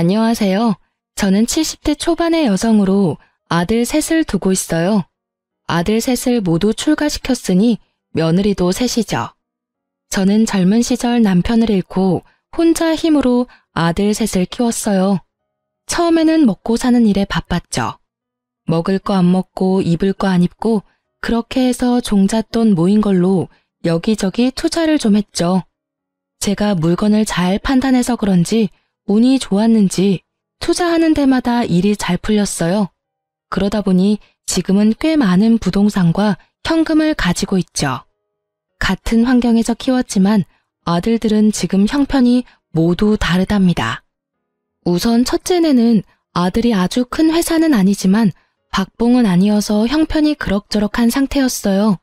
안녕하세요. 저는 70대 초반의 여성으로 아들 셋을 두고 있어요. 아들 셋을 모두 출가시켰으니 며느리도 셋이죠. 저는 젊은 시절 남편을 잃고 혼자 힘으로 아들 셋을 키웠어요. 처음에는 먹고 사는 일에 바빴죠. 먹을 거 안 먹고 입을 거 안 입고 그렇게 해서 종잣돈 모인 걸로 여기저기 투자를 좀 했죠. 제가 물건을 잘 판단해서 그런지 운이 좋았는지 투자하는 데마다 일이 잘 풀렸어요. 그러다 보니 지금은 꽤 많은 부동산과 현금을 가지고 있죠. 같은 환경에서 키웠지만 아들들은 지금 형편이 모두 다르답니다. 우선 첫째네는 아들이 아주 큰 회사는 아니지만 박봉은 아니어서 형편이 그럭저럭한 상태였어요.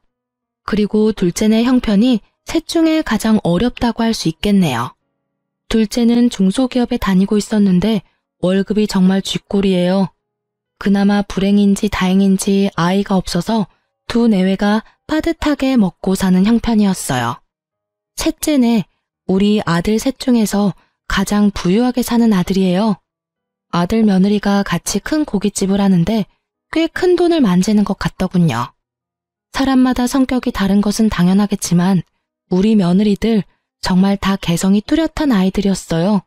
그리고 둘째네 형편이 셋 중에 가장 어렵다고 할 수 있겠네요. 둘째는 중소기업에 다니고 있었는데 월급이 정말 쥐꼬리예요. 그나마 불행인지 다행인지 아이가 없어서 두 내외가 빠듯하게 먹고 사는 형편이었어요. 셋째네, 우리 아들 셋 중에서 가장 부유하게 사는 아들이에요. 아들 며느리가 같이 큰 고깃집을 하는데 꽤 큰 돈을 만지는 것 같더군요. 사람마다 성격이 다른 것은 당연하겠지만 우리 며느리들 정말 다 개성이 뚜렷한 아이들이었어요.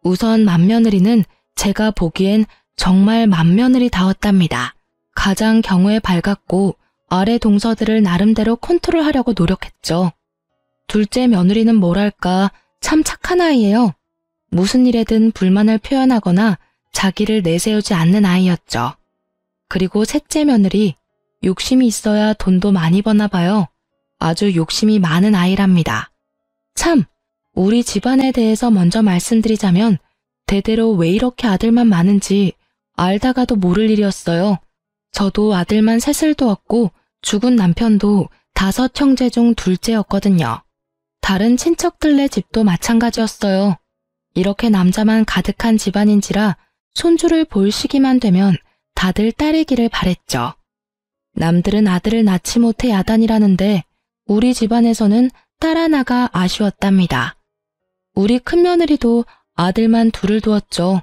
우선 맏며느리는 제가 보기엔 정말 맏며느리다웠답니다. 가장 경우에 밝았고 아래 동서들을 나름대로 컨트롤하려고 노력했죠. 둘째 며느리는 뭐랄까 참 착한 아이예요. 무슨 일에든 불만을 표현하거나 자기를 내세우지 않는 아이였죠. 그리고 셋째 며느리, 욕심이 있어야 돈도 많이 버나 봐요. 아주 욕심이 많은 아이랍니다. 참, 우리 집안에 대해서 먼저 말씀드리자면 대대로 왜 이렇게 아들만 많은지 알다가도 모를 일이었어요. 저도 아들만 셋을 두었고 죽은 남편도 5 형제 중 둘째였거든요. 다른 친척들네 집도 마찬가지였어요. 이렇게 남자만 가득한 집안인지라 손주를 볼 시기만 되면 다들 딸이기를 바랬죠. 남들은 아들을 낳지 못해 야단이라는데 우리 집안에서는 딸 하나가 아쉬웠답니다. 우리 큰며느리도 아들만 둘을 두었죠.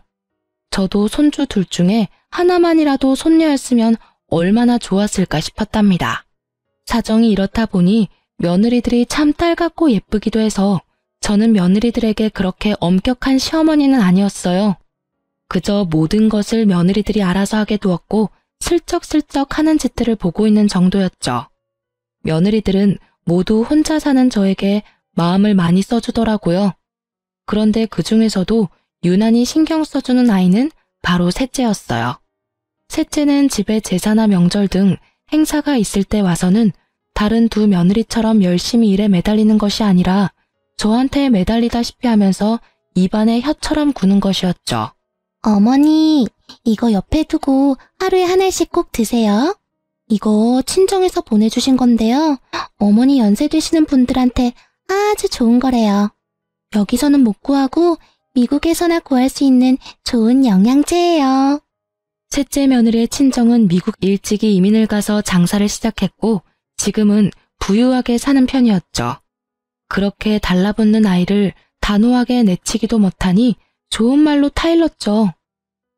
저도 손주 둘 중에 하나만이라도 손녀였으면 얼마나 좋았을까 싶었답니다. 사정이 이렇다 보니 며느리들이 참 딸 같고 예쁘기도 해서 저는 며느리들에게 그렇게 엄격한 시어머니는 아니었어요. 그저 모든 것을 며느리들이 알아서 하게 두었고 슬쩍슬쩍 하는 짓들을 보고 있는 정도였죠. 며느리들은 모두 혼자 사는 저에게 마음을 많이 써주더라고요. 그런데 그 중에서도 유난히 신경 써주는 아이는 바로 셋째였어요. 셋째는 집에 제사나 명절 등 행사가 있을 때 와서는 다른 두 며느리처럼 열심히 일에 매달리는 것이 아니라 저한테 매달리다시피 하면서 입안에 혀처럼 구는 것이었죠. 어머니, 이거 옆에 두고 하루에 한 알씩 꼭 드세요. 이거 친정에서 보내주신 건데요. 어머니 연세 되시는 분들한테 아주 좋은 거래요. 여기서는 못 구하고 미국에서나 구할 수 있는 좋은 영양제예요. 셋째 며느리의 친정은 미국 일찍이 이민을 가서 장사를 시작했고 지금은 부유하게 사는 편이었죠. 그렇게 달라붙는 아이를 단호하게 내치기도 못하니 좋은 말로 타일렀죠.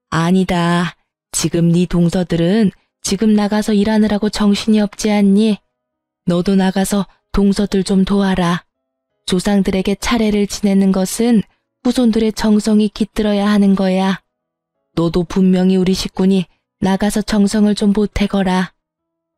아니다. 지금 네 동서들은 지금 나가서 일하느라고 정신이 없지 않니? 너도 나가서 동서들 좀 도와라. 조상들에게 차례를 지내는 것은 후손들의 정성이 깃들어야 하는 거야. 너도 분명히 우리 식구니 나가서 정성을 좀 보태거라.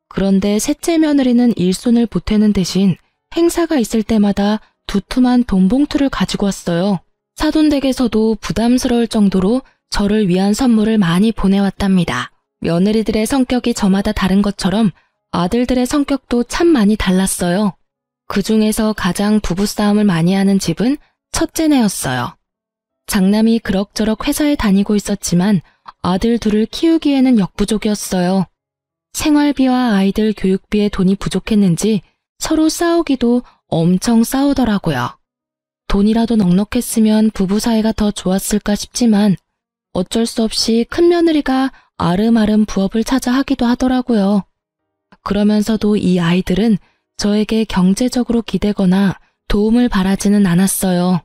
그런데 셋째 며느리는 일손을 보태는 대신 행사가 있을 때마다 두툼한 돈봉투를 가지고 왔어요. 사돈댁에서도 부담스러울 정도로 저를 위한 선물을 많이 보내왔답니다. 며느리들의 성격이 저마다 다른 것처럼 아들들의 성격도 참 많이 달랐어요. 그 중에서 가장 부부싸움을 많이 하는 집은 첫째네였어요. 장남이 그럭저럭 회사에 다니고 있었지만 아들 둘을 키우기에는 역부족이었어요. 생활비와 아이들 교육비에 돈이 부족했는지 서로 싸우기도 엄청 싸우더라고요. 돈이라도 넉넉했으면 부부 사이가 더 좋았을까 싶지만 어쩔 수 없이 큰며느리가 아름아름 부업을 찾아 하기도 하더라고요. 그러면서도 이 아이들은 저에게 경제적으로 기대거나 도움을 바라지는 않았어요.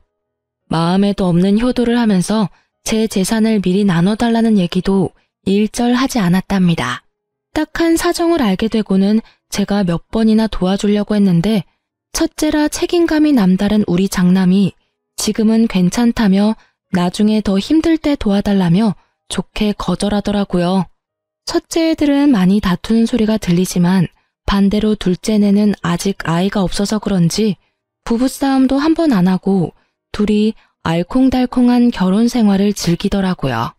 마음에도 없는 효도를 하면서 제 재산을 미리 나눠달라는 얘기도 일절하지 않았답니다. 딱한 사정을 알게 되고는 제가 몇 번이나 도와주려고 했는데 첫째라 책임감이 남다른 우리 장남이 지금은 괜찮다며 나중에 더 힘들 때 도와달라며 좋게 거절하더라고요. 첫째 애들은 많이 다투는 소리가 들리지만 반대로 둘째네는 아직 아이가 없어서 그런지 부부싸움도 한 번 안 하고 둘이 알콩달콩한 결혼 생활을 즐기더라고요.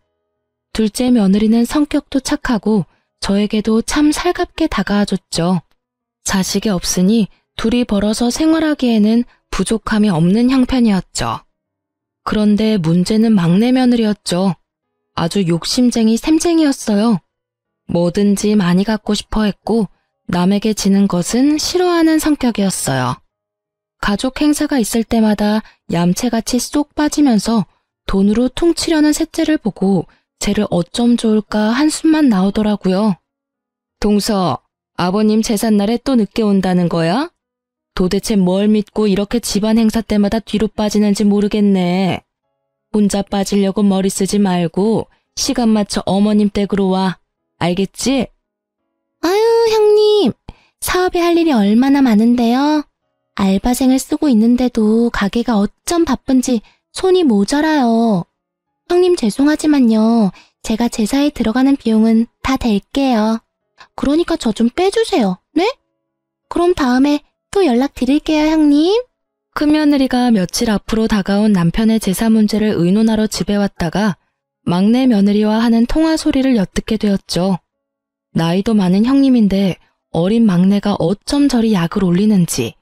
둘째 며느리는 성격도 착하고 저에게도 참 살갑게 다가와줬죠. 자식이 없으니 둘이 벌어서 생활하기에는 부족함이 없는 형편이었죠. 그런데 문제는 막내 며느리였죠. 아주 욕심쟁이 샘쟁이였어요. 뭐든지 많이 갖고 싶어 했고 남에게 지는 것은 싫어하는 성격이었어요. 가족 행사가 있을 때마다 얌체같이 쏙 빠지면서 돈으로 퉁치려는 셋째를 보고 쟤를 어쩜 좋을까 한숨만 나오더라고요. 동서, 아버님 제삿날에 또 늦게 온다는 거야? 도대체 뭘 믿고 이렇게 집안 행사 때마다 뒤로 빠지는지 모르겠네. 혼자 빠지려고 머리 쓰지 말고 시간 맞춰 어머님 댁으로 와. 알겠지? 아유, 형님. 사업에 할 일이 얼마나 많은데요. 알바생을 쓰고 있는데도 가게가 어쩜 바쁜지 손이 모자라요. 형님 죄송하지만요. 제가 제사에 들어가는 비용은 다 댈게요. 그러니까 저 좀 빼주세요. 네? 그럼 다음에 또 연락드릴게요, 형님. 큰며느리가 며칠 앞으로 다가온 남편의 제사 문제를 의논하러 집에 왔다가 막내 며느리와 하는 통화 소리를 엿듣게 되었죠. 나이도 많은 형님인데 어린 막내가 어쩜 저리 약을 올리는지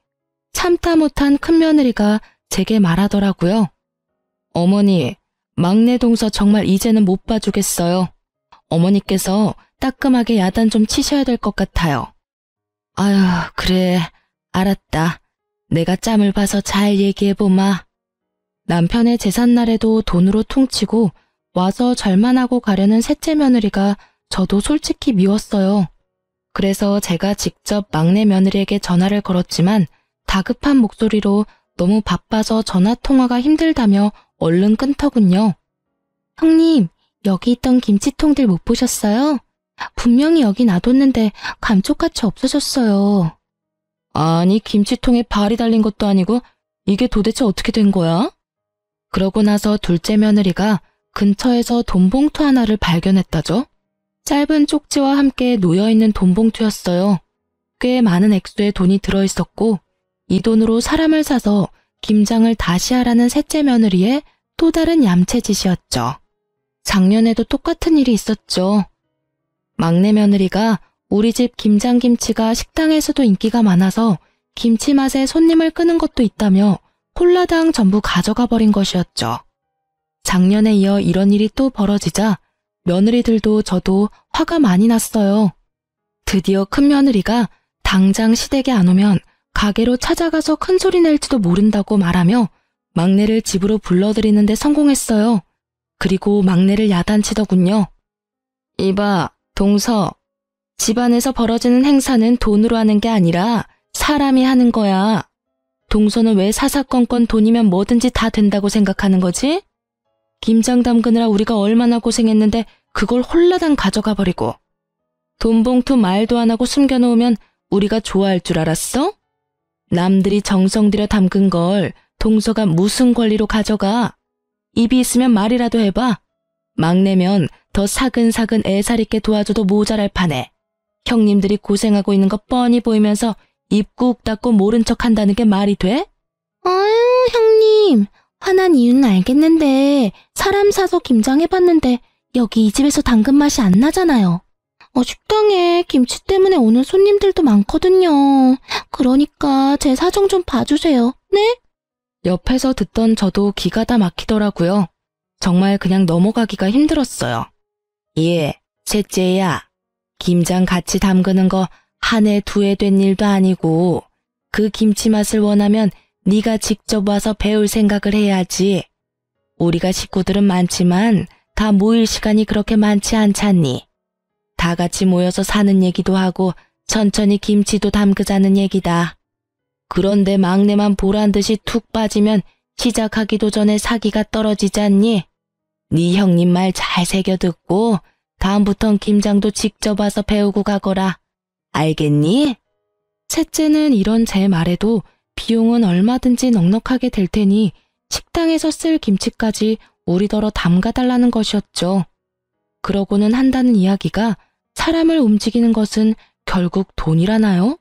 참다 못한 큰며느리가 제게 말하더라고요. 어머니, 막내 동서 정말 이제는 못 봐주겠어요. 어머니께서 따끔하게 야단 좀 치셔야 될 것 같아요. 아유, 그래, 알았다. 내가 짬을 봐서 잘 얘기해보마. 남편의 제삿날에도 돈으로 퉁치고 와서 절만하고 가려는 셋째 며느리가 저도 솔직히 미웠어요. 그래서 제가 직접 막내 며느리에게 전화를 걸었지만 다급한 목소리로 너무 바빠서 전화통화가 힘들다며 얼른 끊더군요. 형님, 여기 있던 김치통들 못 보셨어요? 분명히 여기 놔뒀는데 감쪽같이 없어졌어요. 아니, 김치통에 발이 달린 것도 아니고 이게 도대체 어떻게 된 거야? 그러고 나서 둘째 며느리가 근처에서 돈봉투 하나를 발견했다죠. 짧은 쪽지와 함께 놓여있는 돈봉투였어요. 꽤 많은 액수의 돈이 들어있었고 이 돈으로 사람을 사서 김장을 다시 하라는 셋째 며느리의 또 다른 얌체짓이었죠. 작년에도 똑같은 일이 있었죠. 막내 며느리가 우리 집 김장김치가 식당에서도 인기가 많아서 김치 맛에 손님을 끄는 것도 있다며 홀라당 전부 가져가 버린 것이었죠. 작년에 이어 이런 일이 또 벌어지자 며느리들도 저도 화가 많이 났어요. 드디어 큰며느리가 당장 시댁에 안 오면 가게로 찾아가서 큰 소리 낼지도 모른다고 말하며 막내를 집으로 불러들이는 데 성공했어요. 그리고 막내를 야단치더군요. 이봐, 동서. 집안에서 벌어지는 행사는 돈으로 하는 게 아니라 사람이 하는 거야. 동서는 왜 사사건건 돈이면 뭐든지 다 된다고 생각하는 거지? 김장 담그느라 우리가 얼마나 고생했는데 그걸 홀라당 가져가 버리고. 돈봉투 말도 안 하고 숨겨놓으면 우리가 좋아할 줄 알았어? 남들이 정성 들여 담근 걸 동서가 무슨 권리로 가져가? 입이 있으면 말이라도 해봐. 막내면 더 사근사근 애살 있게 도와줘도 모자랄 판에 형님들이 고생하고 있는 거 뻔히 보이면서 입 꾹 닫고 모른 척 한다는 게 말이 돼? 아유, 형님. 화난 이유는 알겠는데 사람 사서 김장해봤는데 여기 이 집에서 담근 맛이 안 나잖아요. 식당에 김치 때문에 오는 손님들도 많거든요. 그러니까 제 사정 좀 봐주세요. 네? 옆에서 듣던 저도 기가 다 막히더라고요. 정말 그냥 넘어가기가 힘들었어요. 예, 셋째야. 김장 같이 담그는 거 한 해 두 해 된 일도 아니고 그 김치 맛을 원하면 네가 직접 와서 배울 생각을 해야지. 우리가 식구들은 많지만 다 모일 시간이 그렇게 많지 않잖니. 다 같이 모여서 사는 얘기도 하고 천천히 김치도 담그자는 얘기다. 그런데 막내만 보란 듯이 툭 빠지면 시작하기도 전에 사기가 떨어지지 않니? 네 형님 말 잘 새겨 듣고 다음부턴 김장도 직접 와서 배우고 가거라. 알겠니? 셋째는 이런 제 말에도 비용은 얼마든지 넉넉하게 될 테니 식당에서 쓸 김치까지 우리더러 담가달라는 것이었죠. 그러고는 한다는 이야기가 사람을 움직이는 것은 결국 돈이라나요?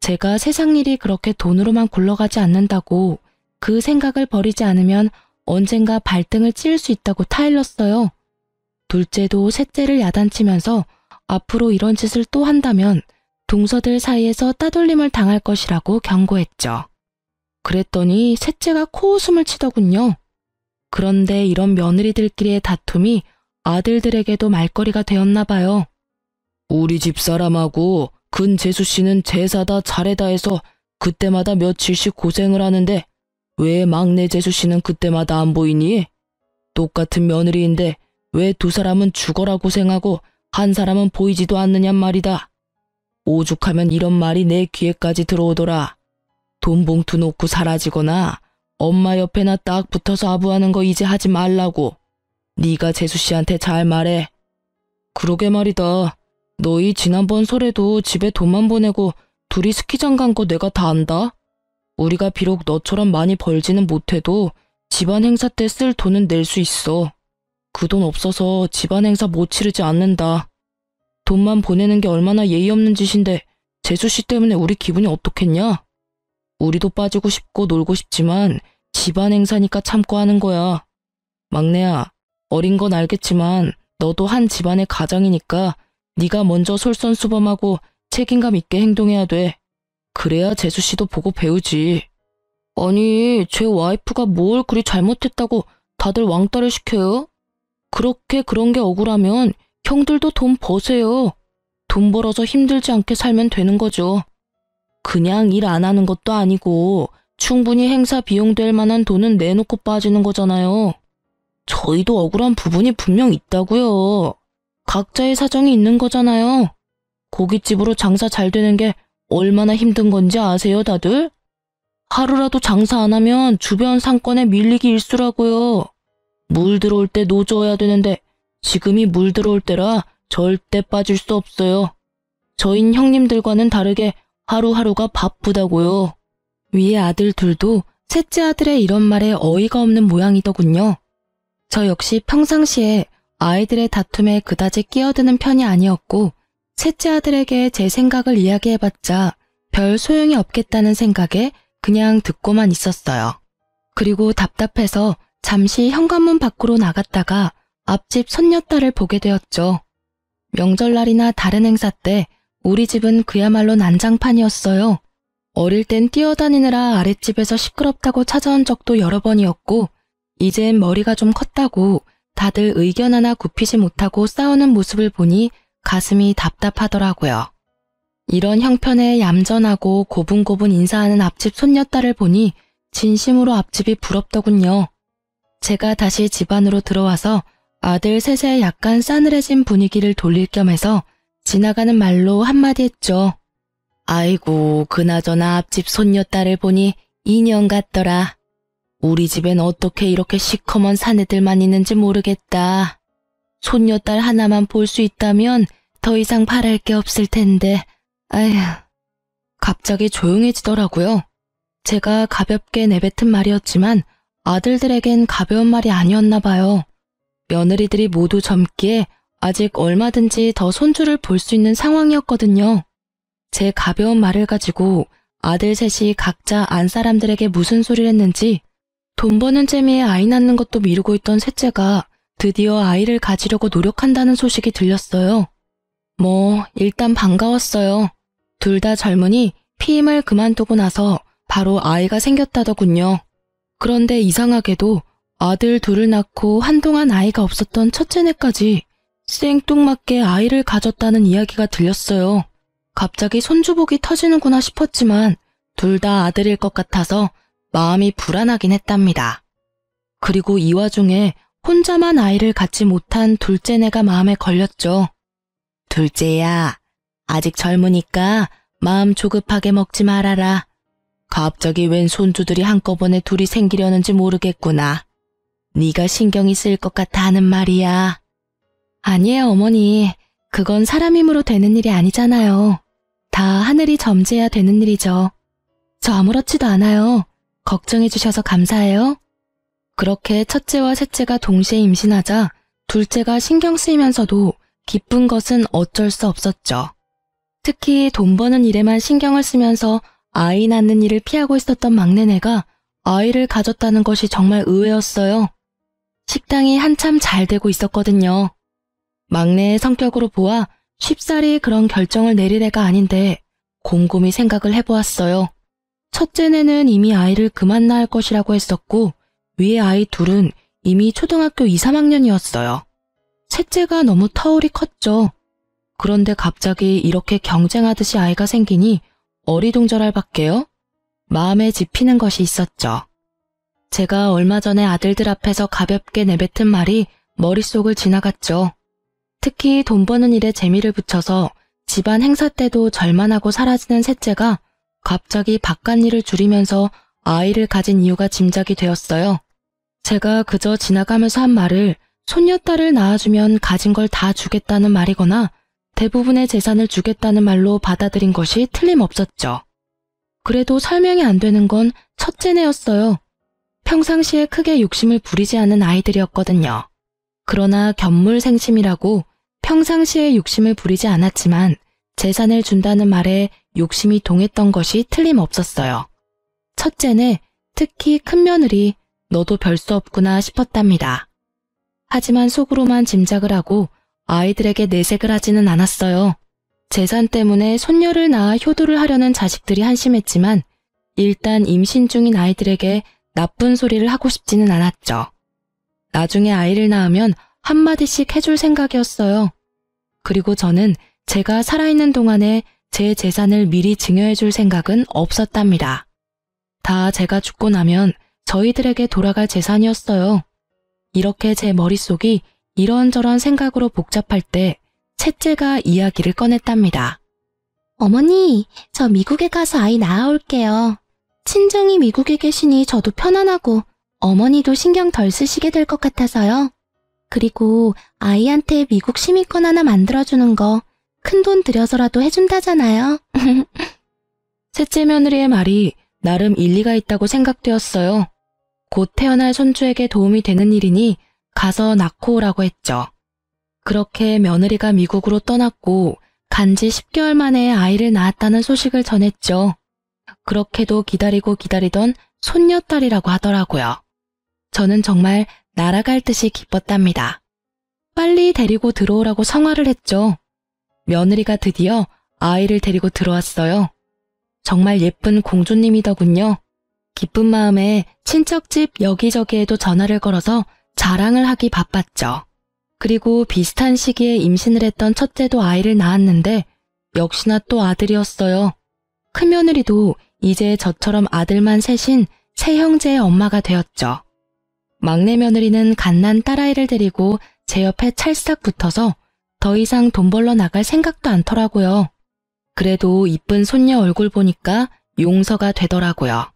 제가 세상 일이 그렇게 돈으로만 굴러가지 않는다고 그 생각을 버리지 않으면 언젠가 발등을 찌를 수 있다고 타일렀어요. 둘째도 셋째를 야단치면서 앞으로 이런 짓을 또 한다면 동서들 사이에서 따돌림을 당할 것이라고 경고했죠. 그랬더니 셋째가 코웃음을 치더군요. 그런데 이런 며느리들끼리의 다툼이 아들들에게도 말거리가 되었나 봐요. 우리 집 사람하고 근재수 씨는 제사다 차례다 해서 그때마다 며칠씩 고생을 하는데 왜 막내 재수 씨는 그때마다 안 보이니? 똑같은 며느리인데 왜 두 사람은 죽어라 고생하고 한 사람은 보이지도 않느냔 말이다. 오죽하면 이런 말이 내 귀에까지 들어오더라. 돈 봉투 놓고 사라지거나 엄마 옆에나 딱 붙어서 아부하는 거 이제 하지 말라고. 네가 재수 씨한테 잘 말해. 그러게 말이다. 너희 지난번 설에도 집에 돈만 보내고 둘이 스키장 간 거 내가 다 안다. 우리가 비록 너처럼 많이 벌지는 못해도 집안 행사 때 쓸 돈은 낼 수 있어. 그 돈 없어서 집안 행사 못 치르지 않는다. 돈만 보내는 게 얼마나 예의 없는 짓인데 재수 씨 때문에 우리 기분이 어떻겠냐? 우리도 빠지고 싶고 놀고 싶지만 집안 행사니까 참고 하는 거야. 막내야, 어린 건 알겠지만 너도 한 집안의 가장이니까 네가 먼저 솔선수범하고 책임감 있게 행동해야 돼. 그래야 재수 씨도 보고 배우지. 아니, 제 와이프가 뭘 그리 잘못했다고 다들 왕따를 시켜요? 그렇게 그런 게 억울하면 형들도 돈 버세요. 돈 벌어서 힘들지 않게 살면 되는 거죠. 그냥 일 안 하는 것도 아니고 충분히 행사 비용 될 만한 돈은 내놓고 빠지는 거잖아요. 저희도 억울한 부분이 분명 있다고요. 각자의 사정이 있는 거잖아요. 고깃집으로 장사 잘 되는 게 얼마나 힘든 건지 아세요, 다들? 하루라도 장사 안 하면 주변 상권에 밀리기 일쑤라고요. 물 들어올 때 노져야 되는데 지금이 물 들어올 때라 절대 빠질 수 없어요. 저흰 형님들과는 다르게 하루하루가 바쁘다고요. 위에 아들 둘도 셋째 아들의 이런 말에 어이가 없는 모양이더군요. 저 역시 평상시에 아이들의 다툼에 그다지 끼어드는 편이 아니었고 셋째 아들에게 제 생각을 이야기해봤자 별 소용이 없겠다는 생각에 그냥 듣고만 있었어요. 그리고 답답해서 잠시 현관문 밖으로 나갔다가 앞집 손녀딸을 보게 되었죠. 명절날이나 다른 행사 때 우리 집은 그야말로 난장판이었어요. 어릴 땐 뛰어다니느라 아랫집에서 시끄럽다고 찾아온 적도 여러 번이었고 이젠 머리가 좀 컸다고 다들 의견 하나 굽히지 못하고 싸우는 모습을 보니 가슴이 답답하더라고요. 이런 형편에 얌전하고 고분고분 인사하는 앞집 손녀딸을 보니 진심으로 앞집이 부럽더군요. 제가 다시 집 안으로 들어와서 아들 셋의 약간 싸늘해진 분위기를 돌릴 겸 해서 지나가는 말로 한마디 했죠. 아이고, 그나저나 앞집 손녀딸을 보니 인형 같더라. 우리 집엔 어떻게 이렇게 시커먼 사내들만 있는지 모르겠다. 손녀딸 하나만 볼 수 있다면 더 이상 바랄 게 없을 텐데. 아휴. 갑자기 조용해지더라고요. 제가 가볍게 내뱉은 말이었지만 아들들에겐 가벼운 말이 아니었나 봐요. 며느리들이 모두 젊기에 아직 얼마든지 더 손주를 볼 수 있는 상황이었거든요. 제 가벼운 말을 가지고 아들 셋이 각자 안 사람들에게 무슨 소리를 했는지 돈 버는 재미에 아이 낳는 것도 미루고 있던 셋째가 드디어 아이를 가지려고 노력한다는 소식이 들렸어요. 일단 반가웠어요. 둘 다 젊으니 피임을 그만두고 나서 바로 아이가 생겼다더군요. 그런데 이상하게도 아들 둘을 낳고 한동안 아이가 없었던 첫째네까지 생뚱맞게 아이를 가졌다는 이야기가 들렸어요. 갑자기 손주복이 터지는구나 싶었지만 둘 다 아들일 것 같아서 마음이 불안하긴 했답니다. 그리고 이 와중에 혼자만 아이를 갖지 못한 둘째네가 마음에 걸렸죠. 둘째야, 아직 젊으니까 마음 조급하게 먹지 말아라. 갑자기 웬 손주들이 한꺼번에 둘이 생기려는지 모르겠구나. 네가 신경이 쓰일 것 같아 하는 말이야. 아니에요, 어머니. 그건 사람 힘으로 되는 일이 아니잖아요. 다 하늘이 점지해야 되는 일이죠. 저 아무렇지도 않아요. 걱정해 주셔서 감사해요. 그렇게 첫째와 셋째가 동시에 임신하자 둘째가 신경 쓰이면서도 기쁜 것은 어쩔 수 없었죠. 특히 돈 버는 일에만 신경을 쓰면서 아이 낳는 일을 피하고 있었던 막내네가 아이를 가졌다는 것이 정말 의외였어요. 식당이 한참 잘 되고 있었거든요. 막내의 성격으로 보아 쉽사리 그런 결정을 내릴 애가 아닌데 곰곰이 생각을 해보았어요. 첫째네는 이미 아이를 그만 낳을 것이라고 했었고 위에 아이 둘은 이미 초등학교 2, 3학년이었어요. 셋째가 너무 터울이 컸죠. 그런데 갑자기 이렇게 경쟁하듯이 아이가 생기니 어리둥절할 밖에요. 마음에 집히는 것이 있었죠. 제가 얼마 전에 아들들 앞에서 가볍게 내뱉은 말이 머릿속을 지나갔죠. 특히 돈 버는 일에 재미를 붙여서 집안 행사 때도 절만하고 사라지는 셋째가 갑자기 바깥 일을 줄이면서 아이를 가진 이유가 짐작이 되었어요. 제가 그저 지나가면서 한 말을 손녀딸을 낳아주면 가진 걸 다 주겠다는 말이거나 대부분의 재산을 주겠다는 말로 받아들인 것이 틀림없었죠. 그래도 설명이 안 되는 건 첫째네였어요. 평상시에 크게 욕심을 부리지 않는 아이들이었거든요. 그러나 견물생심이라고 평상시에 욕심을 부리지 않았지만 재산을 준다는 말에 욕심이 동했던 것이 틀림없었어요. 첫째는 특히 큰 며느리 너도 별 수 없구나 싶었답니다. 하지만 속으로만 짐작을 하고 아이들에게 내색을 하지는 않았어요. 재산 때문에 손녀를 낳아 효도를 하려는 자식들이 한심했지만 일단 임신 중인 아이들에게 나쁜 소리를 하고 싶지는 않았죠. 나중에 아이를 낳으면 한마디씩 해줄 생각이었어요. 그리고 저는 제가 살아있는 동안에 제 재산을 미리 증여해줄 생각은 없었답니다. 다 제가 죽고 나면 저희들에게 돌아갈 재산이었어요. 이렇게 제 머릿속이 이런저런 생각으로 복잡할 때 셋째가 이야기를 꺼냈답니다. 어머니, 저 미국에 가서 아이 낳아올게요. 친정이 미국에 계시니 저도 편안하고 어머니도 신경 덜 쓰시게 될 것 같아서요. 그리고 아이한테 미국 시민권 하나 만들어주는 거 큰돈 들여서라도 해준다잖아요. 셋째 며느리의 말이 나름 일리가 있다고 생각되었어요. 곧 태어날 손주에게 도움이 되는 일이니 가서 낳고 오라고 했죠. 그렇게 며느리가 미국으로 떠났고 간지 10개월 만에 아이를 낳았다는 소식을 전했죠. 그렇게도 기다리고 기다리던 손녀딸이라고 하더라고요. 저는 정말 날아갈 듯이 기뻤답니다. 빨리 데리고 들어오라고 성화를 했죠. 며느리가 드디어 아이를 데리고 들어왔어요. 정말 예쁜 공주님이더군요. 기쁜 마음에 친척집 여기저기에도 전화를 걸어서 자랑을 하기 바빴죠. 그리고 비슷한 시기에 임신을 했던 첫째도 아이를 낳았는데 역시나 또 아들이었어요. 큰며느리도 이제 저처럼 아들만 셋인 세 형제의 엄마가 되었죠. 막내 며느리는 갓난 딸아이를 데리고 제 옆에 찰싹 붙어서 더 이상 돈 벌러 나갈 생각도 않더라고요. 그래도 이쁜 손녀 얼굴 보니까 용서가 되더라고요.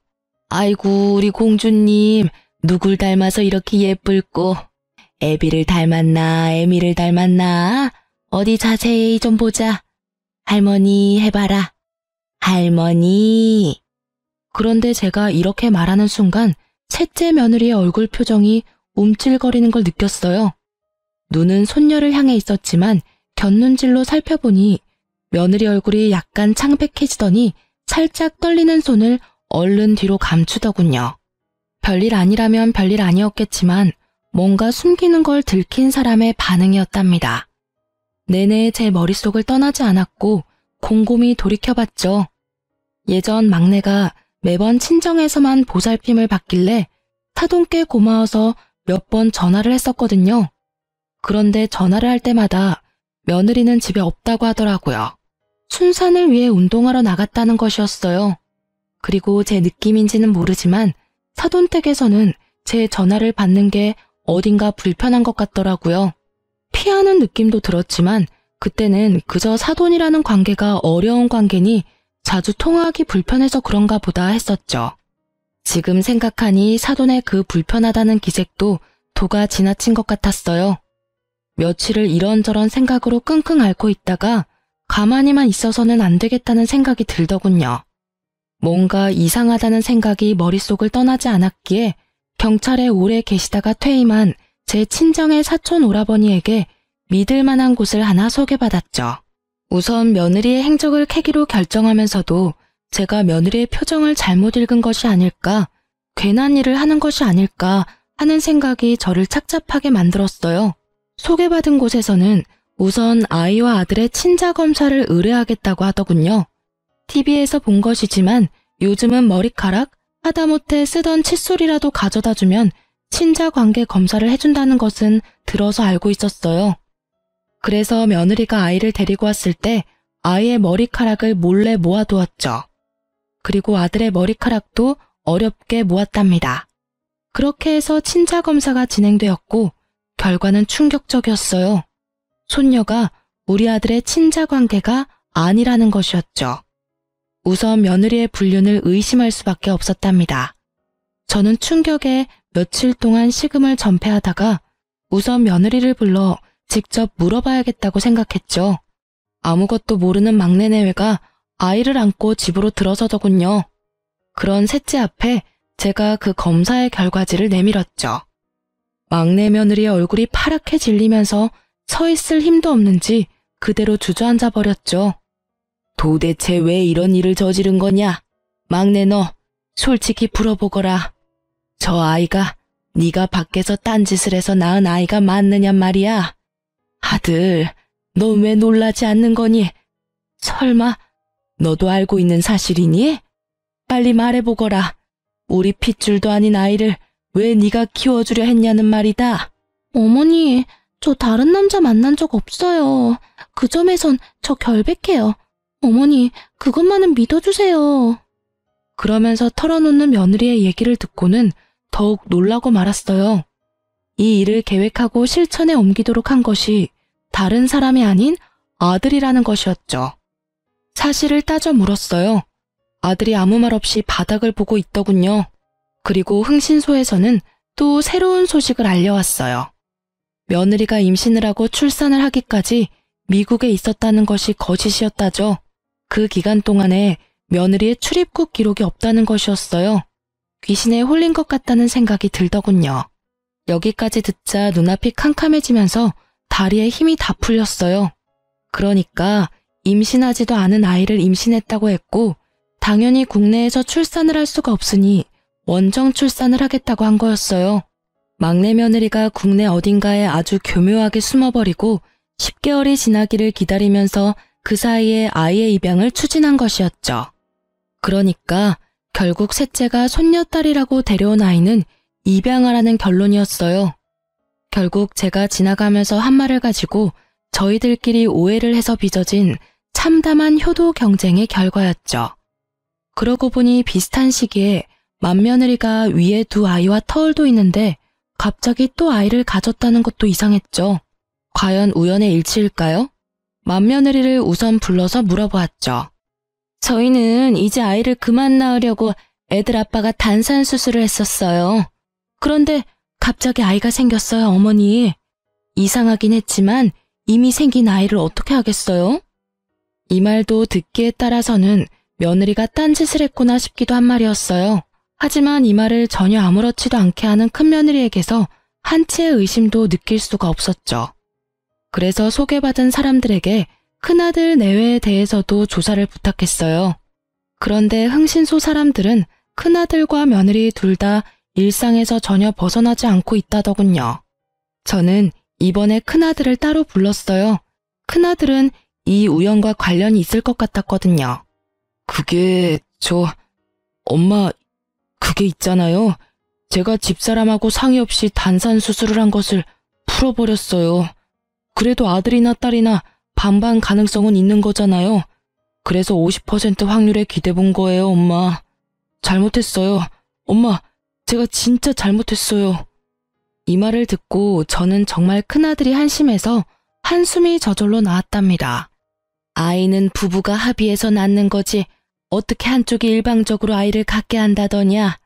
아이고 우리 공주님 누굴 닮아서 이렇게 예쁠꼬. 애비를 닮았나 애미를 닮았나 어디 자세히 좀 보자. 할머니 해봐라. 할머니. 그런데 제가 이렇게 말하는 순간 셋째 며느리의 얼굴 표정이 움찔거리는 걸 느꼈어요. 눈은 손녀를 향해 있었지만 곁눈질로 살펴보니 며느리 얼굴이 약간 창백해지더니 살짝 떨리는 손을 얼른 뒤로 감추더군요. 별일 아니라면 별일 아니었겠지만 뭔가 숨기는 걸 들킨 사람의 반응이었답니다. 내내 제 머릿속을 떠나지 않았고 곰곰이 돌이켜봤죠. 예전 막내가 매번 친정에서만 보살핌을 받길래 타동께 고마워서 몇 번 전화를 했었거든요. 그런데 전화를 할 때마다 며느리는 집에 없다고 하더라고요. 순산을 위해 운동하러 나갔다는 것이었어요. 그리고 제 느낌인지는 모르지만 사돈댁에서는 제 전화를 받는 게 어딘가 불편한 것 같더라고요. 피하는 느낌도 들었지만 그때는 그저 사돈이라는 관계가 어려운 관계니 자주 통화하기 불편해서 그런가 보다 했었죠. 지금 생각하니 사돈의 그 불편하다는 기색도 도가 지나친 것 같았어요. 며칠을 이런저런 생각으로 끙끙 앓고 있다가 가만히만 있어서는 안 되겠다는 생각이 들더군요. 뭔가 이상하다는 생각이 머릿속을 떠나지 않았기에 경찰에 오래 계시다가 퇴임한 제 친정의 사촌 오라버니에게 믿을 만한 곳을 하나 소개받았죠. 우선 며느리의 행적을 캐기로 결정하면서도 제가 며느리의 표정을 잘못 읽은 것이 아닐까, 괜한 일을 하는 것이 아닐까 하는 생각이 저를 착잡하게 만들었어요. 소개받은 곳에서는 우선 아이와 아들의 친자 검사를 의뢰하겠다고 하더군요. TV에서 본 것이지만 요즘은 머리카락, 하다못해 쓰던 칫솔이라도 가져다 주면 친자 관계 검사를 해준다는 것은 들어서 알고 있었어요. 그래서 며느리가 아이를 데리고 왔을 때 아이의 머리카락을 몰래 모아두었죠. 그리고 아들의 머리카락도 어렵게 모았답니다. 그렇게 해서 친자 검사가 진행되었고 결과는 충격적이었어요. 손녀가 우리 아들의 친자 관계가 아니라는 것이었죠. 우선 며느리의 불륜을 의심할 수밖에 없었답니다. 저는 충격에 며칠 동안 식음을 전폐하다가 우선 며느리를 불러 직접 물어봐야겠다고 생각했죠. 아무것도 모르는 막내 내외가 아이를 안고 집으로 들어서더군요. 그런 셋째 앞에 제가 그 검사의 결과지를 내밀었죠. 막내 며느리의 얼굴이 파랗게 질리면서 서 있을 힘도 없는지 그대로 주저앉아 버렸죠. 도대체 왜 이런 일을 저지른 거냐? 막내 너, 솔직히 풀어보거라. 저 아이가 네가 밖에서 딴짓을 해서 낳은 아이가 맞느냔 말이야. 아들, 너 왜 놀라지 않는 거니? 설마 너도 알고 있는 사실이니? 빨리 말해보거라. 우리 핏줄도 아닌 아이를 왜 네가 키워주려 했냐는 말이다. 어머니, 저 다른 남자 만난 적 없어요. 그 점에선 저 결백해요. 어머니, 그것만은 믿어주세요. 그러면서 털어놓는 며느리의 얘기를 듣고는 더욱 놀라고 말았어요. 이 일을 계획하고 실천에 옮기도록 한 것이 다른 사람이 아닌 아들이라는 것이었죠. 사실을 따져 물었어요. 아들이 아무 말 없이 바닥을 보고 있더군요. 그리고 흥신소에서는 또 새로운 소식을 알려왔어요. 며느리가 임신을 하고 출산을 하기까지 미국에 있었다는 것이 거짓이었다죠. 그 기간 동안에 며느리의 출입국 기록이 없다는 것이었어요. 귀신에 홀린 것 같다는 생각이 들더군요. 여기까지 듣자 눈앞이 캄캄해지면서 다리에 힘이 다 풀렸어요. 그러니까 임신하지도 않은 아이를 임신했다고 했고 당연히 국내에서 출산을 할 수가 없으니 원정 출산을 하겠다고 한 거였어요. 막내 며느리가 국내 어딘가에 아주 교묘하게 숨어버리고 10개월이 지나기를 기다리면서 그 사이에 아이의 입양을 추진한 것이었죠. 그러니까 결국 셋째가 손녀딸이라고 데려온 아이는 입양하라는 결론이었어요. 결국 제가 지나가면서 한 말을 가지고 저희들끼리 오해를 해서 빚어진 참담한 효도 경쟁의 결과였죠. 그러고 보니 비슷한 시기에 맏며느리가 위에 두 아이와 터울도 있는데 갑자기 또 아이를 가졌다는 것도 이상했죠. 과연 우연의 일치일까요? 맏며느리를 우선 불러서 물어보았죠. 저희는 이제 아이를 그만 낳으려고 애들 아빠가 단산 수술을 했었어요. 그런데 갑자기 아이가 생겼어요, 어머니. 이상하긴 했지만 이미 생긴 아이를 어떻게 하겠어요? 이 말도 듣기에 따라서는 며느리가 딴짓을 했구나 싶기도 한 말이었어요. 하지만 이 말을 전혀 아무렇지도 않게 하는 큰며느리에게서 한치의 의심도 느낄 수가 없었죠. 그래서 소개받은 사람들에게 큰아들 내외에 대해서도 조사를 부탁했어요. 그런데 흥신소 사람들은 큰아들과 며느리 둘 다 일상에서 전혀 벗어나지 않고 있다더군요. 저는 이번에 큰아들을 따로 불렀어요. 큰아들은 이 우연과 관련이 있을 것 같았거든요. 엄마, 그게 있잖아요. 제가 집사람하고 상의 없이 단산 수술을 한 것을 풀어버렸어요. 그래도 아들이나 딸이나 반반 가능성은 있는 거잖아요. 그래서 50% 확률에 기대본 거예요, 엄마. 잘못했어요. 엄마, 제가 진짜 잘못했어요. 이 말을 듣고 저는 정말 큰아들이 한심해서 한숨이 저절로 나왔답니다. 아이는 부부가 합의해서 낳는 거지 어떻게 한쪽이 일방적으로 아이를 갖게 한다더냐.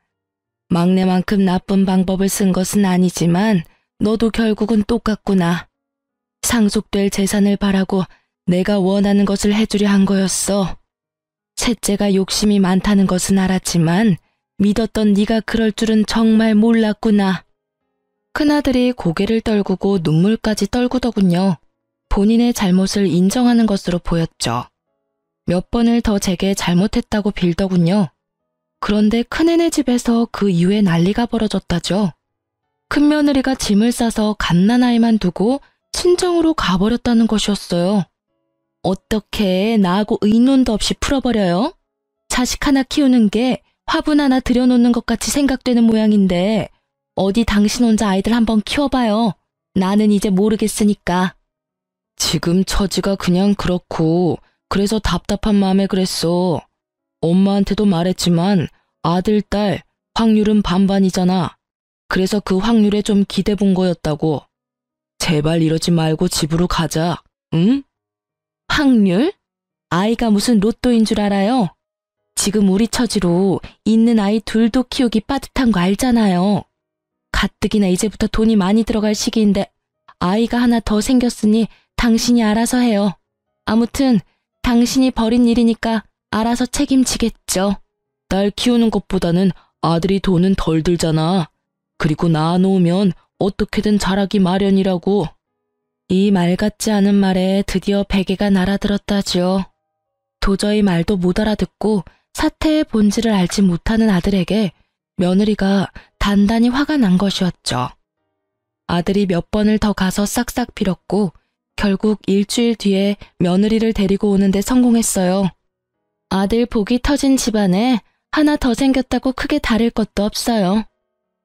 막내만큼 나쁜 방법을 쓴 것은 아니지만 너도 결국은 똑같구나. 상속될 재산을 바라고 내가 원하는 것을 해주려 한 거였어. 셋째가 욕심이 많다는 것은 알았지만 믿었던 네가 그럴 줄은 정말 몰랐구나. 큰아들이 고개를 떨구고 눈물까지 떨구더군요. 본인의 잘못을 인정하는 것으로 보였죠. 몇 번을 더 제게 잘못했다고 빌더군요. 그런데 큰애네 집에서 그 이후에 난리가 벌어졌다죠. 큰며느리가 짐을 싸서 갓난아이만 두고 친정으로 가버렸다는 것이었어요. 어떻게 나하고 의논도 없이 풀어버려요? 자식 하나 키우는 게 화분 하나 들여놓는 것 같이 생각되는 모양인데 어디 당신 혼자 아이들 한번 키워봐요. 나는 이제 모르겠으니까. 지금 처지가 그냥 그렇고 그래서 답답한 마음에 그랬어. 엄마한테도 말했지만 아들, 딸 확률은 반반이잖아. 그래서 그 확률에 좀 기대 본 거였다고. 제발 이러지 말고 집으로 가자. 응? 확률? 아이가 무슨 로또인 줄 알아요? 지금 우리 처지로 있는 아이 둘도 키우기 빠듯한 거 알잖아요. 가뜩이나 이제부터 돈이 많이 들어갈 시기인데 아이가 하나 더 생겼으니 당신이 알아서 해요. 아무튼 당신이 벌인 일이니까 알아서 책임지겠죠. 딸 키우는 것보다는 아들이 돈은 덜 들잖아. 그리고 낳아놓으면 어떻게든 자라기 마련이라고. 이 말 같지 않은 말에 드디어 베개가 날아들었다지요. 도저히 말도 못 알아듣고 사태의 본질을 알지 못하는 아들에게 며느리가 단단히 화가 난 것이었죠. 아들이 몇 번을 더 가서 싹싹 빌었고 결국 일주일 뒤에 며느리를 데리고 오는데 성공했어요. 아들 복이 터진 집안에 하나 더 생겼다고 크게 다를 것도 없어요.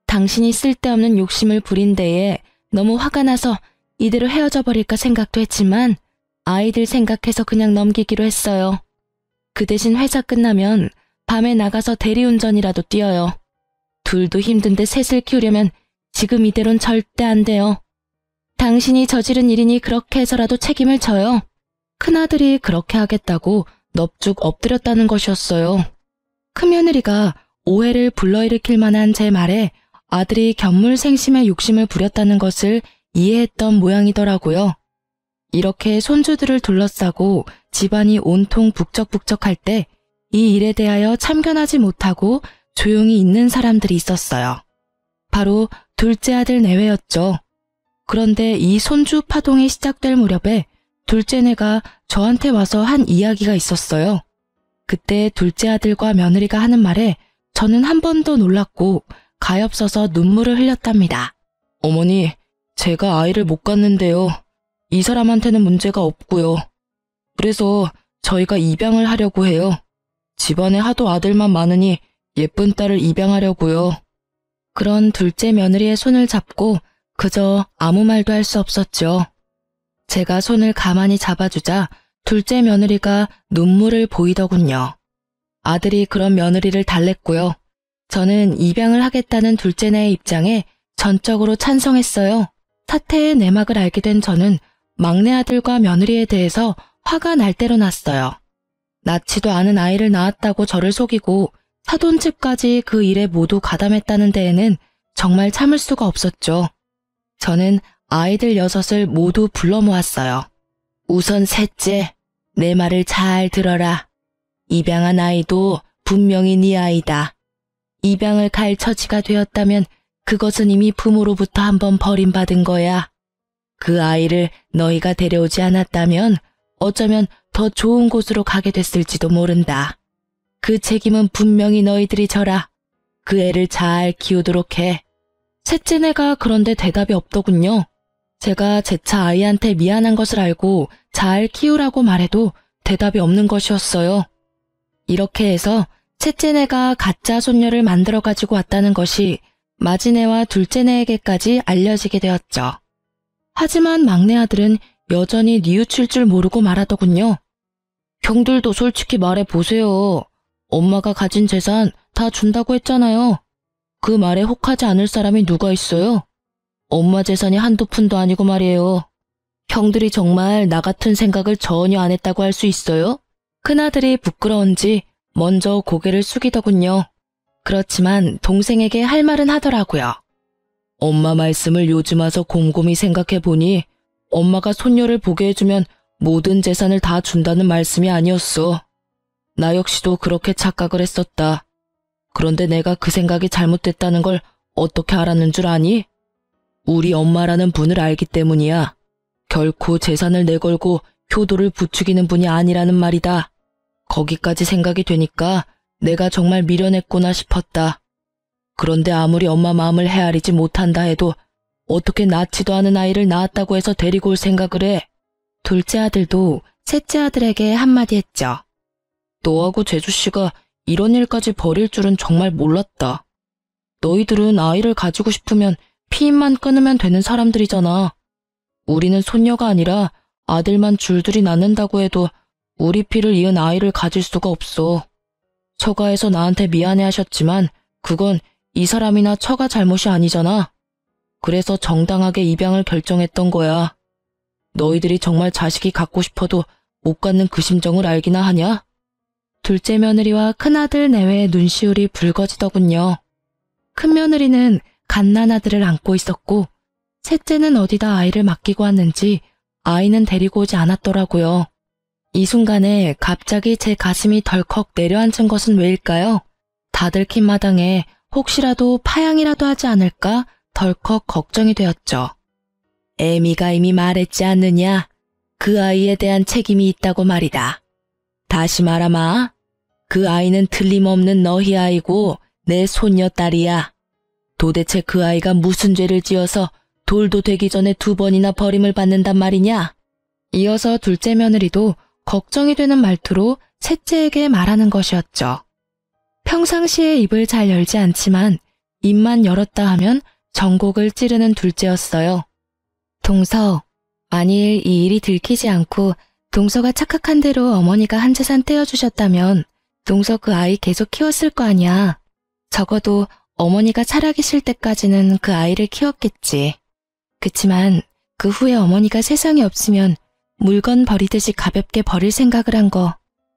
당신이 쓸데없는 욕심을 부린 데에 너무 화가 나서 이대로 헤어져 버릴까 생각도 했지만 아이들 생각해서 그냥 넘기기로 했어요. 그 대신 회사 끝나면 밤에 나가서 대리운전이라도 뛰어요. 둘도 힘든데 셋을 키우려면 지금 이대로는 절대 안 돼요. 당신이 저지른 일이니 그렇게 해서라도 책임을 져요. 큰아들이 그렇게 하겠다고 넙죽 엎드렸다는 것이었어요. 큰며느리가 오해를 불러일으킬 만한 제 말에 아들이 견물생심의 욕심을 부렸다는 것을 이해했던 모양이더라고요. 이렇게 손주들을 둘러싸고 집안이 온통 북적북적할 때 이 일에 대하여 참견하지 못하고 조용히 있는 사람들이 있었어요. 바로 둘째 아들 내외였죠. 그런데 이 손주 파동이 시작될 무렵에 둘째네가 저한테 와서 한 이야기가 있었어요. 그때 둘째 아들과 며느리가 하는 말에 저는 한 번 더 놀랐고 가엾어서 눈물을 흘렸답니다. 어머니, 제가 아이를 못 갖는데요. 이 사람한테는 문제가 없고요. 그래서 저희가 입양을 하려고 해요. 집안에 하도 아들만 많으니 예쁜 딸을 입양하려고요. 그런 둘째 며느리의 손을 잡고 그저 아무 말도 할 수 없었죠. 제가 손을 가만히 잡아주자 둘째 며느리가 눈물을 보이더군요. 아들이 그런 며느리를 달랬고요. 저는 입양을 하겠다는 둘째네의 입장에 전적으로 찬성했어요. 사태의 내막을 알게 된 저는 막내 아들과 며느리에 대해서 화가 날 대로 났어요. 낳지도 않은 아이를 낳았다고 저를 속이고 사돈집까지 그 일에 모두 가담했다는 데에는 정말 참을 수가 없었죠. 저는 아이들 6을 모두 불러 모았어요. 우선 셋째, 내 말을 잘 들어라. 입양한 아이도 분명히 네 아이다. 입양을 갈 처지가 되었다면 그것은 이미 부모로부터 한번 버림받은 거야. 그 아이를 너희가 데려오지 않았다면 어쩌면 더 좋은 곳으로 가게 됐을지도 모른다. 그 책임은 분명히 너희들이 져라. 그 애를 잘 키우도록 해. 셋째네가 그런데 대답이 없더군요. 제가 재차 아이한테 미안한 것을 알고 잘 키우라고 말해도 대답이 없는 것이었어요. 이렇게 해서 셋째네가 가짜 손녀를 만들어 가지고 왔다는 것이 마지네와 둘째네에게까지 알려지게 되었죠. 하지만 막내 아들은 여전히 뉘우칠 줄 모르고 말하더군요. 형들도 솔직히 말해보세요. 엄마가 가진 재산 다 준다고 했잖아요. 그 말에 혹하지 않을 사람이 누가 있어요? 엄마 재산이 한두 푼도 아니고 말이에요. 형들이 정말 나 같은 생각을 전혀 안 했다고 할 수 있어요? 큰아들이 부끄러운지 먼저 고개를 숙이더군요. 그렇지만 동생에게 할 말은 하더라고요. 엄마 말씀을 요즘 와서 곰곰이 생각해보니 엄마가 손녀를 보게 해주면 모든 재산을 다 준다는 말씀이 아니었어. 나 역시도 그렇게 착각을 했었다. 그런데 내가 그 생각이 잘못됐다는 걸 어떻게 알았는 줄 아니? 우리 엄마라는 분을 알기 때문이야. 결코 재산을 내걸고 효도를 부추기는 분이 아니라는 말이다. 거기까지 생각이 되니까 내가 정말 미련했구나 싶었다. 그런데 아무리 엄마 마음을 헤아리지 못한다 해도 어떻게 낳지도 않은 아이를 낳았다고 해서 데리고 올 생각을 해. 둘째 아들도 셋째 아들에게 한마디 했죠. 너하고 재주씨가 이런 일까지 벌일 줄은 정말 몰랐다. 너희들은 아이를 가지고 싶으면 피임만 끊으면 되는 사람들이잖아. 우리는 손녀가 아니라 아들만 줄줄이 낳는다고 해도 우리 피를 이은 아이를 가질 수가 없어. 처가에서 나한테 미안해 하셨지만 그건 이 사람이나 처가 잘못이 아니잖아. 그래서 정당하게 입양을 결정했던 거야. 너희들이 정말 자식이 갖고 싶어도 못 갖는 그 심정을 알기나 하냐? 둘째 며느리와 큰아들 내외의 눈시울이 붉어지더군요. 큰며느리는 갓난아들을 안고 있었고 셋째는 어디다 아이를 맡기고 왔는지 아이는 데리고 오지 않았더라고요. 이 순간에 갑자기 제 가슴이 덜컥 내려앉은 것은 왜일까요? 다들 킨 마당에 혹시라도 파양이라도 하지 않을까 덜컥 걱정이 되었죠. 애미가 이미 말했지 않느냐? 그 아이에 대한 책임이 있다고 말이다. 다시 말하마. 그 아이는 틀림없는 너희 아이고 내 손녀딸이야. 도대체 그 아이가 무슨 죄를 지어서 돌도 되기 전에 2번이나 버림을 받는단 말이냐? 이어서 둘째 며느리도 걱정이 되는 말투로 셋째에게 말하는 것이었죠. 평상시에 입을 잘 열지 않지만 입만 열었다 하면 전곡을 찌르는 둘째였어요. 동서, 만일 이 일이 들키지 않고 동서가 착각한 대로 어머니가 한 재산 떼어주셨다면 동서 그 아이 계속 키웠을 거 아니야. 적어도 어머니가 살아계실 때까지는 그 아이를 키웠겠지. 그치만 그 후에 어머니가 세상에 없으면 물건 버리듯이 가볍게 버릴 생각을 한 거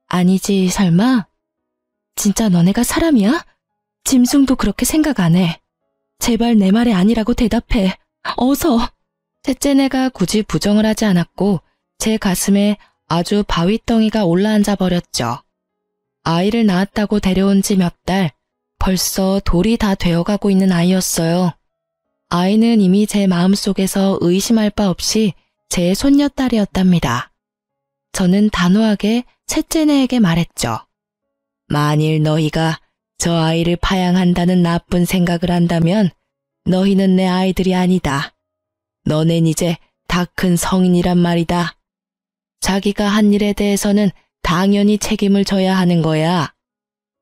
아니지 설마? 진짜 너네가 사람이야? 짐승도 그렇게 생각 안 해. 제발 내 말이 아니라고 대답해. 어서. 셋째네가 굳이 부정을 하지 않았고 제 가슴에 아주 바위덩이가 올라앉아 버렸죠. 아이를 낳았다고 데려온 지 몇 달, 벌써 돌이 다 되어가고 있는 아이였어요. 아이는 이미 제 마음속에서 의심할 바 없이 제 손녀딸이었답니다. 저는 단호하게 셋째네에게 말했죠. 만일 너희가 저 아이를 파양한다는 나쁜 생각을 한다면 너희는 내 아이들이 아니다. 너넨 이제 다 큰 성인이란 말이다. 자기가 한 일에 대해서는 당연히 책임을 져야 하는 거야.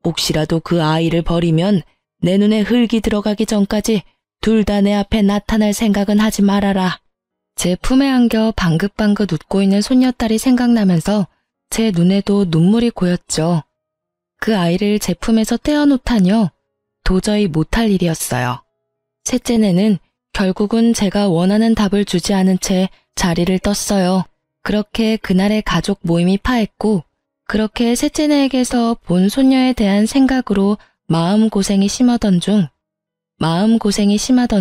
혹시라도 그 아이를 버리면 내 눈에 흙이 들어가기 전까지 둘 다 내 앞에 나타날 생각은 하지 말아라. 제 품에 안겨 방긋방긋 웃고 있는 손녀딸이 생각나면서 제 눈에도 눈물이 고였죠. 그 아이를 제 품에서 떼어놓다니요. 도저히 못할 일이었어요. 셋째네는 결국은 제가 원하는 답을 주지 않은 채 자리를 떴어요. 그렇게 그날의 가족 모임이 파했고 그렇게 셋째네에게서 본 손녀에 대한 생각으로 마음고생이 심하던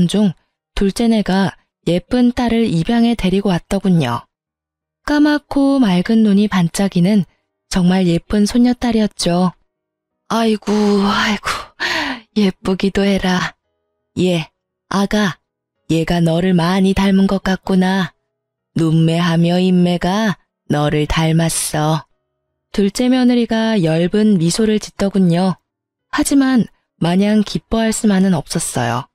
중 둘째네가 예쁜 딸을 입양해 데리고 왔더군요. 까맣고 맑은 눈이 반짝이는 정말 예쁜 손녀딸이었죠. 아이고 예쁘기도 해라. 아가, 얘가 너를 많이 닮은 것 같구나. 눈매하며 인매가 너를 닮았어. 둘째 며느리가 엷은 미소를 짓더군요. 하지만 마냥 기뻐할 수만은 없었어요.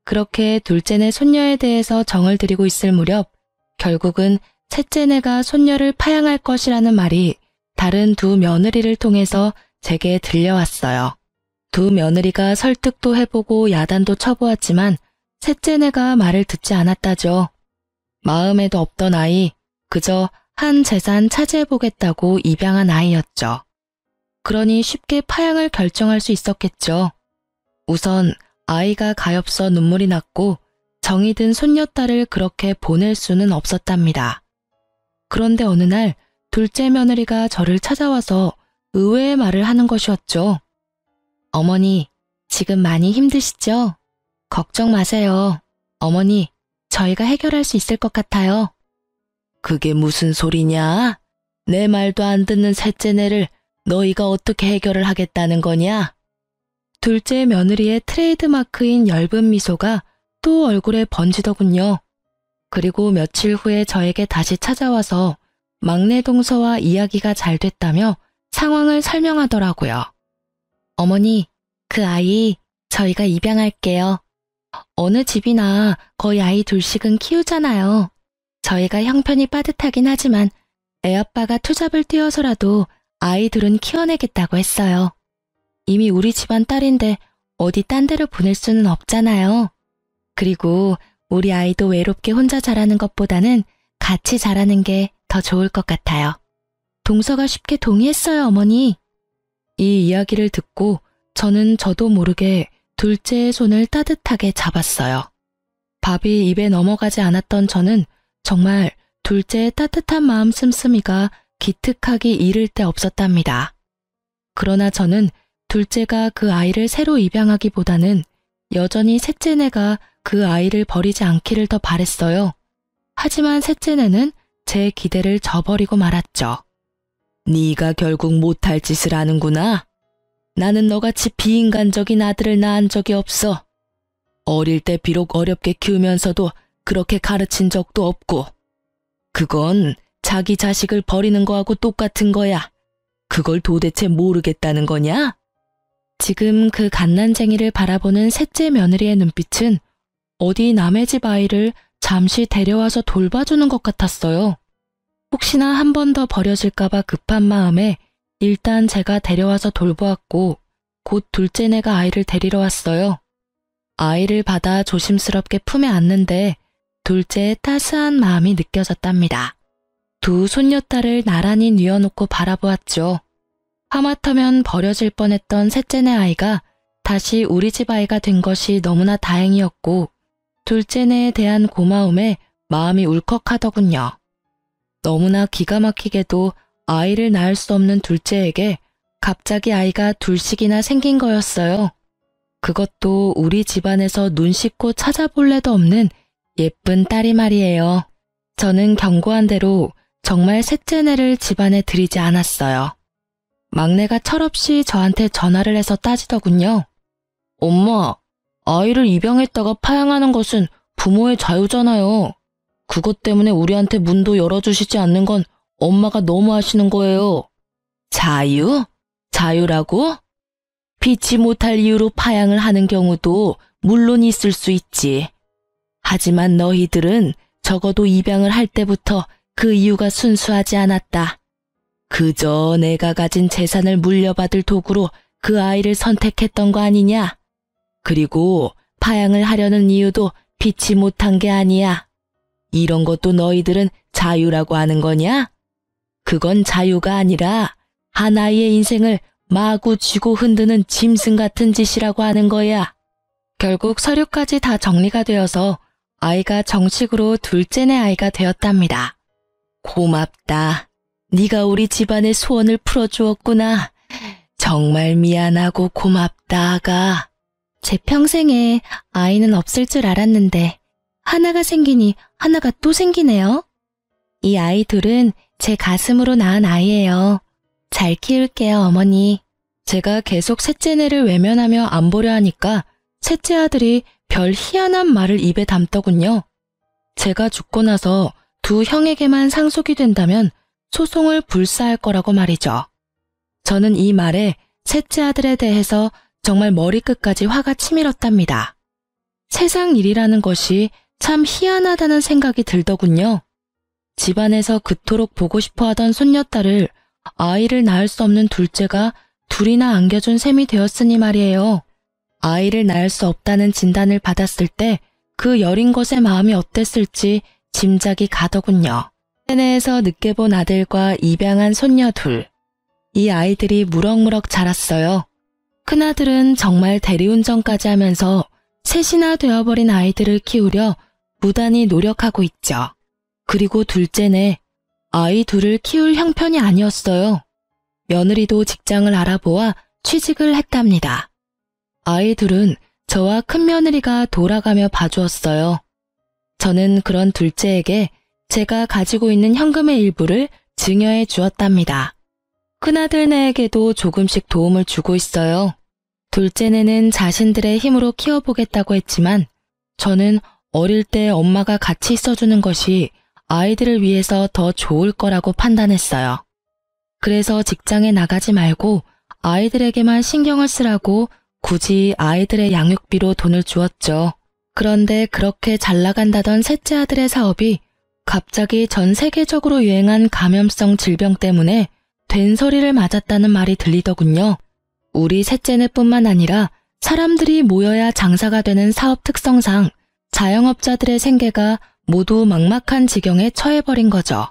그렇게 둘째네 손녀에 대해서 정을 들이고 있을 무렵 결국은 셋째네가 손녀를 파양할 것이라는 말이 다른 두 며느리를 통해서 제게 들려왔어요. 두 며느리가 설득도 해보고 야단도 쳐보았지만 셋째네가 말을 듣지 않았다죠. 마음에도 없던 아이, 그저 한 재산 차지해보겠다고 입양한 아이였죠. 그러니 쉽게 파양을 결정할 수 있었겠죠. 우선 아이가 가엾어 눈물이 났고 정이 든 손녀딸을 그렇게 보낼 수는 없었답니다. 그런데 어느 날 둘째 며느리가 저를 찾아와서 의외의 말을 하는 것이었죠. 어머니, 지금 많이 힘드시죠? 걱정 마세요. 어머니, 저희가 해결할 수 있을 것 같아요. 그게 무슨 소리냐? 내 말도 안 듣는 셋째네를 너희가 어떻게 해결을 하겠다는 거냐? 둘째 며느리의 트레이드마크인 엷은 미소가 또 얼굴에 번지더군요. 그리고 며칠 후에 저에게 다시 찾아와서 막내 동서와 이야기가 잘 됐다며 상황을 설명하더라고요. 어머니, 그 아이 저희가 입양할게요. 어느 집이나 거의 아이 둘씩은 키우잖아요. 저희가 형편이 빠듯하긴 하지만 애아빠가 투잡을 뛰어서라도 아이 둘은 키워내겠다고 했어요. 이미 우리 집안 딸인데 어디 딴 데로 보낼 수는 없잖아요. 그리고 우리 아이도 외롭게 혼자 자라는 것보다는 같이 자라는 게 더 좋을 것 같아요. 동서가 쉽게 동의했어요, 어머니. 이 이야기를 듣고 저는 저도 모르게 둘째의 손을 따뜻하게 잡았어요. 밥이 입에 넘어가지 않았던 저는 정말 둘째의 따뜻한 마음 씀씀이가 기특하기 이를 데 없었답니다. 그러나 저는 둘째가 그 아이를 새로 입양하기보다는 여전히 셋째네가 그 아이를 버리지 않기를 더 바랬어요. 하지만 셋째네는 제 기대를 저버리고 말았죠. 네가 결국 못할 짓을 하는구나. 나는 너같이 비인간적인 아들을 낳은 적이 없어. 어릴 때 비록 어렵게 키우면서도 그렇게 가르친 적도 없고. 그건 자기 자식을 버리는 거하고 똑같은 거야. 그걸 도대체 모르겠다는 거냐? 지금 그 갓난쟁이를 바라보는 셋째 며느리의 눈빛은 어디 남의 집 아이를 잠시 데려와서 돌봐주는 것 같았어요. 혹시나 한 번 더 버려질까봐 급한 마음에 일단 제가 데려와서 돌보았고 곧 둘째네가 아이를 데리러 왔어요. 아이를 받아 조심스럽게 품에 안는데 둘째의 따스한 마음이 느껴졌답니다. 두 손녀딸을 나란히 뉘어놓고 바라보았죠. 하마터면 버려질 뻔했던 셋째네 아이가 다시 우리 집 아이가 된 것이 너무나 다행이었고 둘째네에 대한 고마움에 마음이 울컥하더군요. 너무나 기가 막히게도 아이를 낳을 수 없는 둘째에게 갑자기 아이가 둘씩이나 생긴 거였어요. 그것도 우리 집안에서 눈 씻고 찾아볼 애도 없는 예쁜 딸이 말이에요. 저는 경고한 대로 정말 셋째네를 집안에 들이지 않았어요. 막내가 철없이 저한테 전화를 해서 따지더군요. 엄마, 아이를 입양했다가 파양하는 것은 부모의 자유잖아요. 그것 때문에 우리한테 문도 열어주시지 않는 건 엄마가 너무 하시는 거예요. 자유? 자유라고? 피치 못할 이유로 파양을 하는 경우도 물론 있을 수 있지. 하지만 너희들은 적어도 입양을 할 때부터 그 이유가 순수하지 않았다. 그저 내가 가진 재산을 물려받을 도구로 그 아이를 선택했던 거 아니냐? 그리고 파양을 하려는 이유도 피치 못한 게 아니야. 이런 것도 너희들은 자유라고 하는 거냐? 그건 자유가 아니라 한 아이의 인생을 마구 쥐고 흔드는 짐승 같은 짓이라고 하는 거야. 결국 서류까지 다 정리가 되어서 아이가 정식으로 둘째네 아이가 되었답니다. 고맙다. 네가 우리 집안의 소원을 풀어주었구나. 정말 미안하고 고맙다, 아가. 제 평생에 아이는 없을 줄 알았는데 하나가 생기니 하나가 또 생기네요. 이 아이 둘은 제 가슴으로 낳은 아이예요. 잘 키울게요, 어머니. 제가 계속 셋째네를 외면하며 안 보려 하니까 셋째 아들이 별 희한한 말을 입에 담더군요. 제가 죽고 나서 두 형에게만 상속이 된다면 소송을 불사할 거라고 말이죠. 저는 이 말에 셋째 아들에 대해서 정말 머리끝까지 화가 치밀었답니다. 세상 일이라는 것이 참 희한하다는 생각이 들더군요. 집안에서 그토록 보고 싶어 하던 손녀딸을 아이를 낳을 수 없는 둘째가 둘이나 안겨준 셈이 되었으니 말이에요. 아이를 낳을 수 없다는 진단을 받았을 때 그 여린 것의 마음이 어땠을지 짐작이 가더군요. 세네에서 늦게 본 아들과 입양한 손녀 둘. 이 아이들이 무럭무럭 자랐어요. 큰아들은 정말 대리운전까지 하면서 셋이나 되어버린 아이들을 키우려 무단히 노력하고 있죠. 그리고 둘째네, 아이 둘을 키울 형편이 아니었어요. 며느리도 직장을 알아보아 취직을 했답니다. 아이 둘은 저와 큰며느리가 돌아가며 봐주었어요. 저는 그런 둘째에게 제가 가지고 있는 현금의 일부를 증여해 주었답니다. 큰아들네에게도 조금씩 도움을 주고 있어요. 둘째네는 자신들의 힘으로 키워보겠다고 했지만 저는 어릴 때 엄마가 같이 있어주는 것이 아이들을 위해서 더 좋을 거라고 판단했어요. 그래서 직장에 나가지 말고 아이들에게만 신경을 쓰라고 굳이 아이들의 양육비로 돈을 주었죠. 그런데 그렇게 잘 나간다던 셋째 아들의 사업이 갑자기 전 세계적으로 유행한 감염성 질병 때문에 된소리를 맞았다는 말이 들리더군요. 우리 셋째네뿐만 아니라 사람들이 모여야 장사가 되는 사업 특성상 자영업자들의 생계가 모두 막막한 지경에 처해버린 거죠.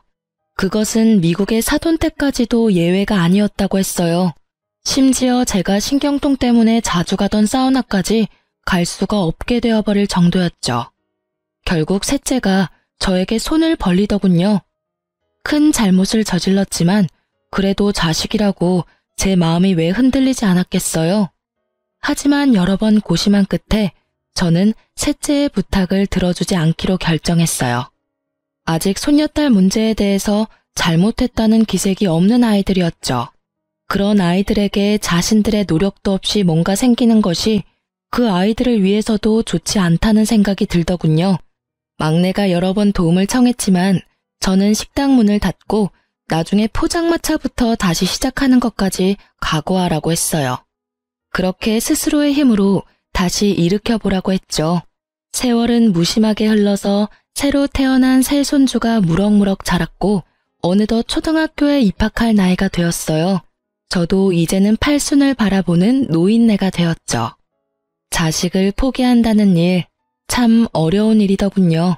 그것은 미국의 사돈 때까지도 예외가 아니었다고 했어요. 심지어 제가 신경통 때문에 자주 가던 사우나까지 갈 수가 없게 되어버릴 정도였죠. 결국 셋째가 저에게 손을 벌리더군요. 큰 잘못을 저질렀지만 그래도 자식이라고 제 마음이 왜 흔들리지 않았겠어요. 하지만 여러 번 고심한 끝에 저는 셋째의 부탁을 들어주지 않기로 결정했어요. 아직 손녀딸 문제에 대해서 잘못했다는 기색이 없는 아이들이었죠. 그런 아이들에게 자신들의 노력도 없이 뭔가 생기는 것이 그 아이들을 위해서도 좋지 않다는 생각이 들더군요. 막내가 여러 번 도움을 청했지만 저는 식당 문을 닫고 나중에 포장마차부터 다시 시작하는 것까지 각오하라고 했어요. 그렇게 스스로의 힘으로 다시 일으켜보라고 했죠. 세월은 무심하게 흘러서 새로 태어난 새 손주가 무럭무럭 자랐고 어느덧 초등학교에 입학할 나이가 되었어요. 저도 이제는 팔순을 바라보는 노인네가 되었죠. 자식을 포기한다는 일, 참 어려운 일이더군요.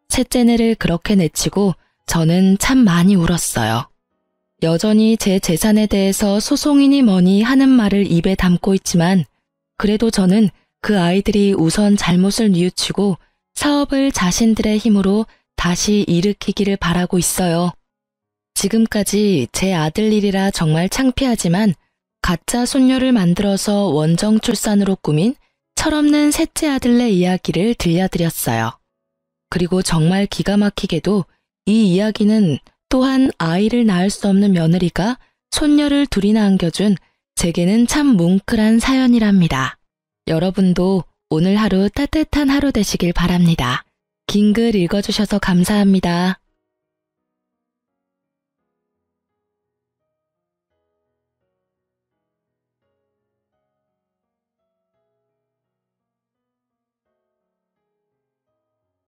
셋째네를 그렇게 내치고 저는 참 많이 울었어요. 여전히 제 재산에 대해서 소송이니 뭐니 하는 말을 입에 담고 있지만 그래도 저는 그 아이들이 우선 잘못을 뉘우치고 사업을 자신들의 힘으로 다시 일으키기를 바라고 있어요. 지금까지 제 아들 일이라 정말 창피하지만 가짜 손녀를 만들어서 원정 출산으로 꾸민 철없는 셋째 아들네 이야기를 들려드렸어요. 그리고 정말 기가 막히게도 이 이야기는 또한 아이를 낳을 수 없는 며느리가 손녀를 둘이나 안겨준 제게는 참 뭉클한 사연이랍니다. 여러분도 오늘 하루 따뜻한 하루 되시길 바랍니다. 긴 글 읽어주셔서 감사합니다.